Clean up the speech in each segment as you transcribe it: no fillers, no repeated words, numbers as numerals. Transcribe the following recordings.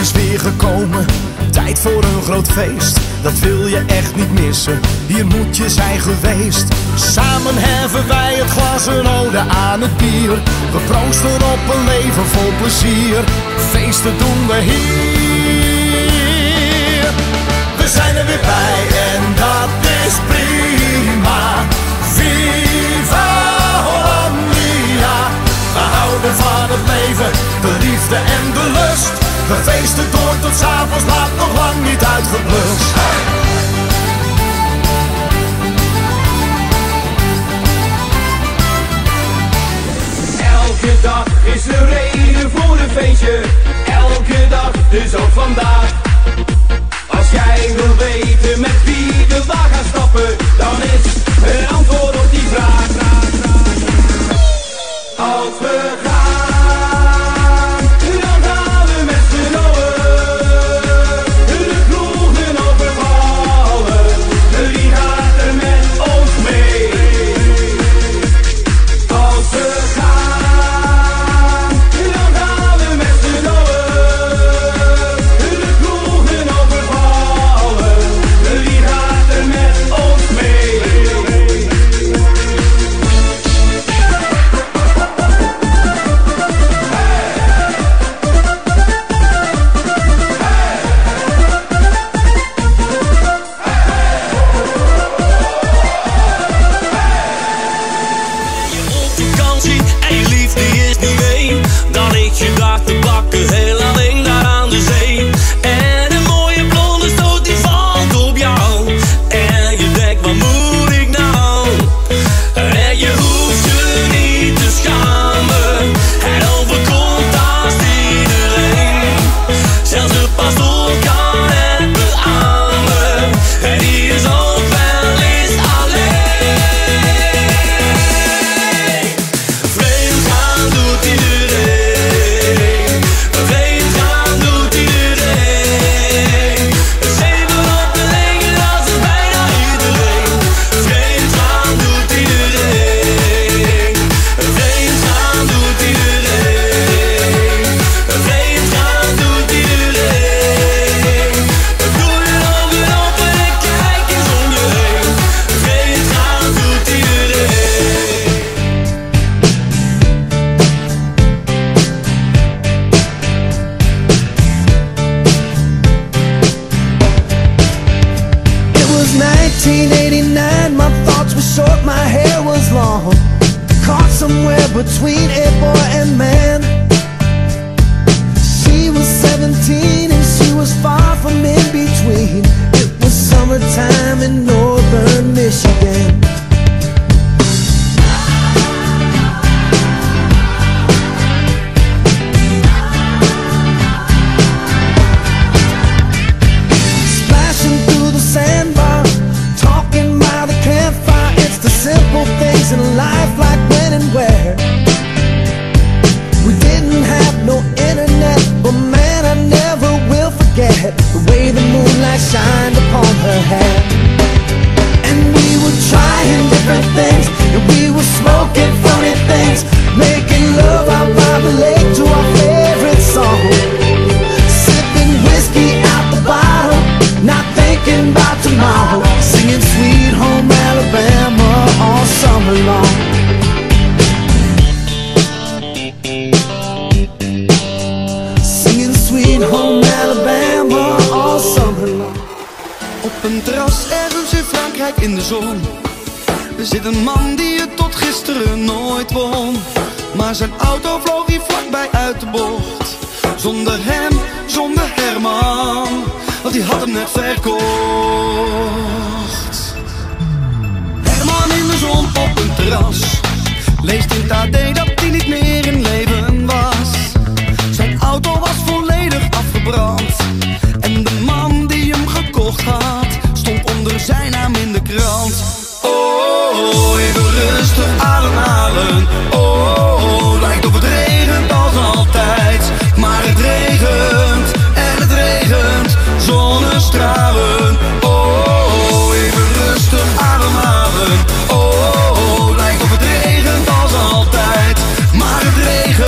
is weer gekomen, tijd voor een groot feest. Dat wil je echt niet missen, hier moet je zijn geweest. Samen heffen wij het glas, een ode aan het bier. We proosten op een leven vol plezier. Feesten doen we hier. We zijn er weer bij en dat is prima. Viva Hollandia. We houden van het leven, de liefde en de lust. We feesten door tot 's avonds laat, nog lang niet uitgeblust. Elke dag is er reden voor een feestje. Elke dag, dus ook vandaag. Als jij wil weten met wie we waar gaan stappen, dan is een antwoord op die vraag. Als we gaan, dan gaan we met z'n allen de kroegen overvallen. Wie gaat er met ons mee? Als we gaan, dan gaan we met z'n allen de kroegen overvallen. Wie gaat er met ons mee? En je liefde is niet één. Dan ligt je daar te bakken, heel alleen daar aan de zee. En een mooie blonde stoot die valt op jou. En je denkt, wat moet ik nou? En je hoeft je niet te schamen. Het overkomt haast iedereen. Zelfs de pastoor kan het beamen. En die is ook wel eens alleen. Vreemd gaan doet iedereen. Vreemd gaan doet iedereen. Zeven op de legen, dat is bijna iedereen. Vreemd gaan doet iedereen. Vreemd gaan doet iedereen. Vreemd gaan doet iedereen. Doe je ogen open en kijk eens om je heen. Vreemd gaan doet iedereen. It was 1989, my thoughts were short, my hair was long. Caught somewhere between a boy and man. She was 17 and she was far from in between. It was summertime in northern Michigan. Splashing through the sandbar, talking by the campfire. It's the simple things in life, like when and where. We didn't have no internet, but man, I never will forget the way the moonlight shined upon her hair. And we were trying different things, and we were smoking funny things, making love out by the lake to our favorite song. Sipping whiskey out the bottle, not thinking about tomorrow, singing Sweet Home Alabama all summer long. Singing Sweet Home Alabama all summer long. Op een terras ergens in Frankrijk in de zon. Er zit een man die het tot gisteren nooit won. Maar zijn auto vloog hier vlakbij uit de bocht. Zonder hem, zonder Herman, want die had hem net verkocht. Herman in de zon op een terras, leest in het AD dat hij niet meer in leven was. Zijn auto was volledig afgebrand en de man die hem gekocht had stond onder zijn naam in de krant. Oh, even rustig ademhalen. Oh, lijkt of het regent als altijd. Maar het regent en het regent, zonnestralen. Oh, even rustig ademhalen. Oh, lijkt of het regent als altijd. Maar het regent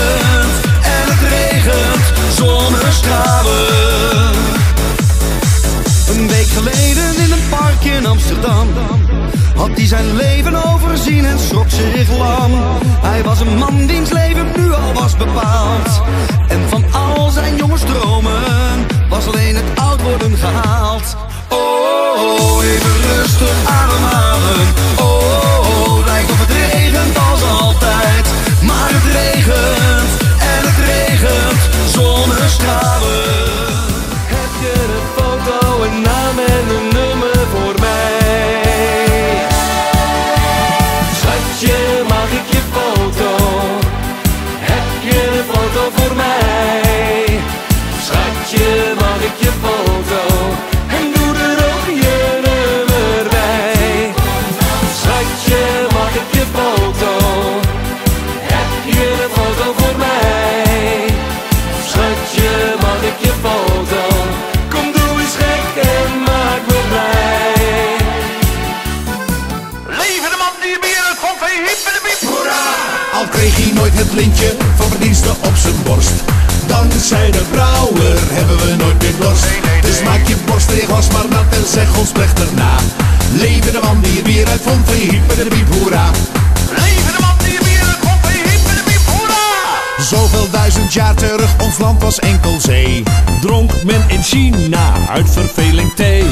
had hij zijn leven overzien en schrok zich lang. Hij was een man wiens leven nu al was bepaald. En van al zijn jonge stromen was alleen het oud worden gehaald. Oh, even rustig ademhalen. Oh, lijkt of het regent als altijd. Maar het regent en het regent zonnestralen. Heb je een foto, een naam en een nummer voor mij? Schatje, mag ik je foto? Heb je een foto voor mij? Schatje, mag ik je foto? En doe er ook je nummer bij. Schatje, mag ik je foto? Heb je een foto voor mij? Schatje, mag ik je foto? Kom, doe eens gek en maak me blij. Leven de man die meer het vond, hey hip en de piep, hoera! Al kreeg hij nooit het lintje van verdiensten op zijn borst. Dankzij de brouwer hebben we nooit meer dorst. Dus maak je borst en je glas maar nat en zeg ons plechtig na. Leven de man die het bier uitvond, hey hip en de piep, hoera! Leven de man die het bier uitvond, hey hip en de piep, hoera! Zoveel duizend jaar terug, ons land was enkel zee. Dronk men in China uit verveling thee.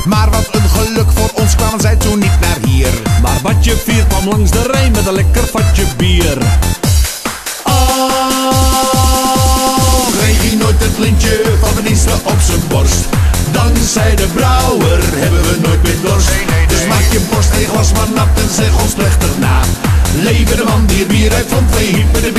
Maar wat een geluk voor ons kwamen zij toen niet naar hier. Maar wat je viert kwam langs de Rijn met een lekker vatje bier. Kreeg hij nooit het lintje van verdiensten op zijn borst. Dankzij de brouwer hebben we nooit meer dorst. Dus maak je borst en je glas maar nat en zeg ons plechtig na. Leven de man die het bier uitvond, hey hip en de